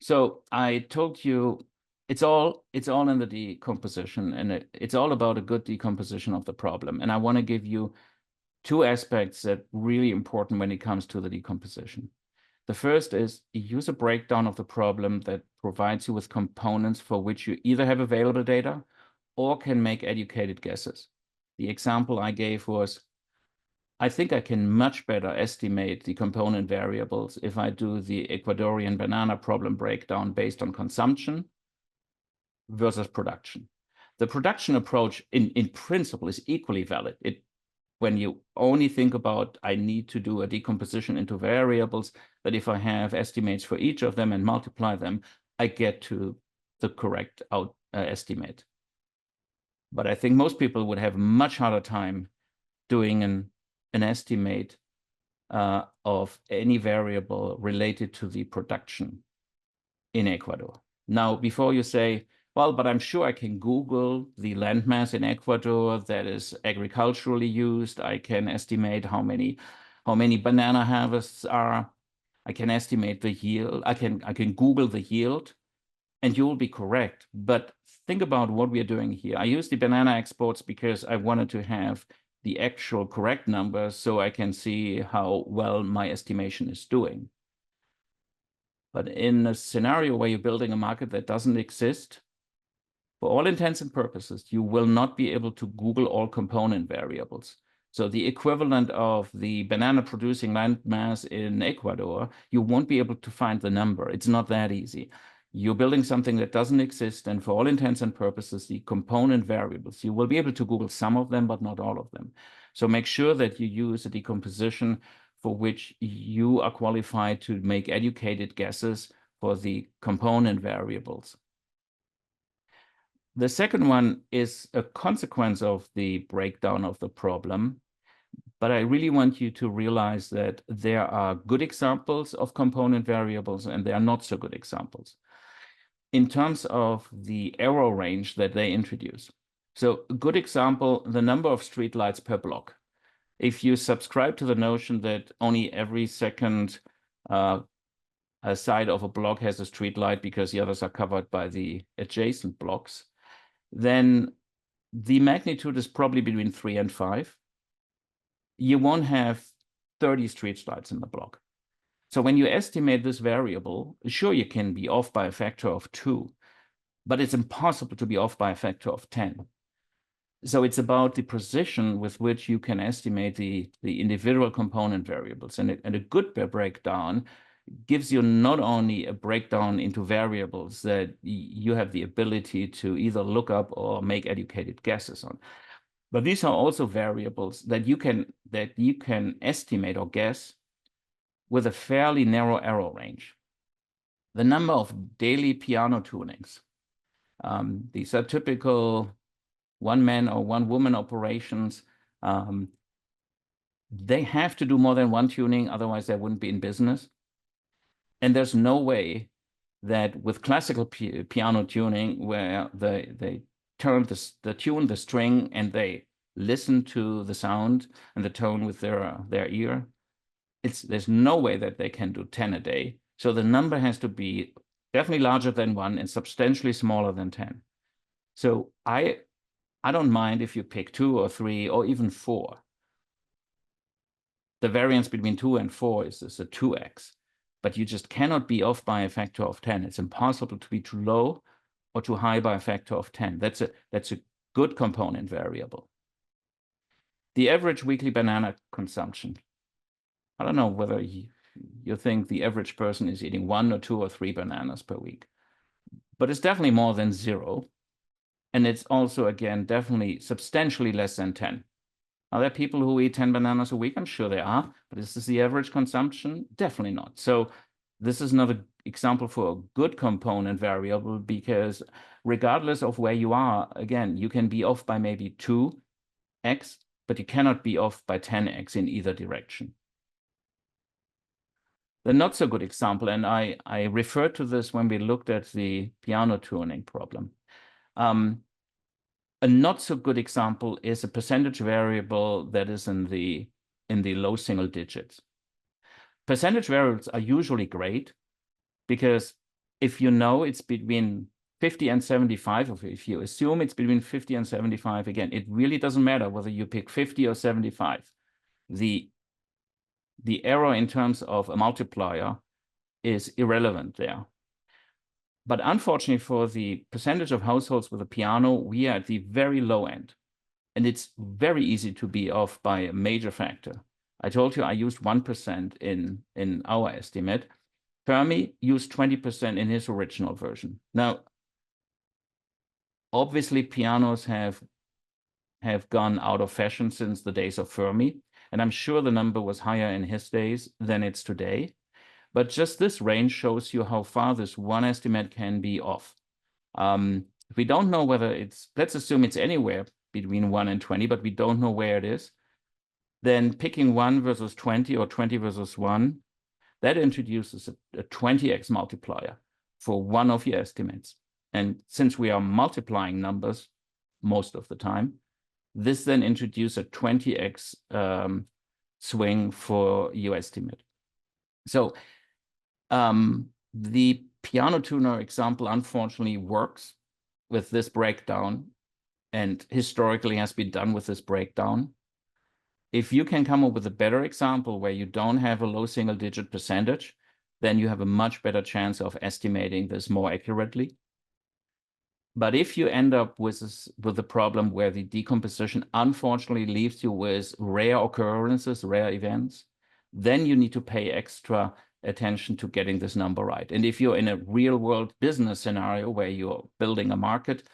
So I told you it's all in the decomposition, and it's all about a good decomposition of the problem. And I want to give you two aspects that are really important when it comes to the decomposition. The first is use a breakdown of the problem that provides you with components for which you either have available data or can make educated guesses. The example I gave was, I think I can much better estimate the component variables if I do the Ecuadorian banana problem breakdown based on consumption versus production. The production approach in principle is equally valid. When you only think about, I need to do a decomposition into variables, that if I have estimates for each of them and multiply them, I get to the correct estimate. But I think most people would have a much harder time doing an estimate of any variable related to the production in Ecuador. Now, before you say, well, but I'm sure I can Google the landmass in Ecuador that is agriculturally used. I can estimate how many banana harvests are. I can estimate the yield. I can Google the yield, and you will be correct. But think about what we are doing here. I use the banana exports because I wanted to have the actual correct number so I can see how well my estimation is doing. But in a scenario where you're building a market that doesn't exist, for all intents and purposes, you will not be able to Google all component variables. So the equivalent of the banana producing landmass in Ecuador, you won't be able to find the number. It's not that easy. You're building something that doesn't exist, and for all intents and purposes, the component variables, you will be able to Google some of them, but not all of them. So make sure that you use a decomposition for which you are qualified to make educated guesses for the component variables. The second one is a consequence of the breakdown of the problem, but I really want you to realize that there are good examples of component variables and there are not so good examples in terms of the error range that they introduce. So a good example, the number of streetlights per block. If you subscribe to the notion that only every second a side of a block has a streetlight because the others are covered by the adjacent blocks, then the magnitude is probably between 3 and 5. You won't have 30 streetlights in the block. So when you estimate this variable, sure, you can be off by a factor of 2, but it's impossible to be off by a factor of 10. So it's about the precision with which you can estimate the individual component variables. And a good breakdown gives you not only a breakdown into variables that you have the ability to either look up or make educated guesses on, but these are also variables that you can estimate or guess with a fairly narrow error range. The number of daily piano tunings. These are typical one-man or one-woman operations. They have to do more than one tuning, otherwise they wouldn't be in business. And there's no way that with classical piano tuning, where they tune the string and they listen to the sound and the tone with their ear, there's no way that they can do 10 a day. So the number has to be definitely larger than 1 and substantially smaller than 10. So I don't mind if you pick 2 or 3 or even 4. The variance between 2 and 4 is a 2x. But you just cannot be off by a factor of 10. It's impossible to be too low or too high by a factor of 10. That's a good component variable. The average weekly banana consumption. I don't know whether you think the average person is eating 1 or 2 or 3 bananas per week, but it's definitely more than 0. And it's also, again, definitely substantially less than 10. Are there people who eat 10 bananas a week? I'm sure there are, but is this the average consumption? Definitely not. So this is another example for a good component variable, because regardless of where you are, again, you can be off by maybe 2x, but you cannot be off by 10x in either direction. The not so good example, and I referred to this when we looked at the piano tuning problem. A not so good example is a percentage variable that is in the low single digits. Percentage variables are usually great because if you know it's between 50 and 75, or if you assume it's between 50 and 75, again, it really doesn't matter whether you pick 50 or 75. The error in terms of a multiplier is irrelevant there. But unfortunately, for the percentage of households with a piano, we are at the very low end. And it's very easy to be off by a major factor. I told you I used 1% in our estimate. Fermi used 20% in his original version. Now, obviously, pianos have gone out of fashion since the days of Fermi, and I'm sure the number was higher in his days than it's today. But just this range shows you how far this one estimate can be off. If we don't know whether it's, let's assume it's anywhere between 1 and 20, but we don't know where it is, then picking 1 versus 20 or 20 versus 1, that introduces a 20x multiplier for one of your estimates. And since we are multiplying numbers most of the time, this then introduces a 20x swing for your estimate. So the piano tuner example unfortunately works with this breakdown, and historically has been done with this breakdown. If you can come up with a better example where you don't have a low single-digit percentage, then you have a much better chance of estimating this more accurately. But if you end up with a problem where the decomposition unfortunately leaves you with rare occurrences, rare events, then you need to pay extra attention to getting this number right. And if you're in a real-world business scenario where you're building a market,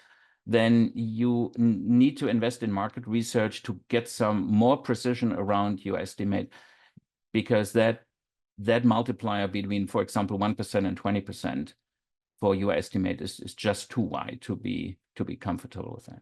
then you need to invest in market research to get some more precision around your estimate, because that multiplier between, for example, 1% and 20% for your estimate is just too wide to be comfortable with that.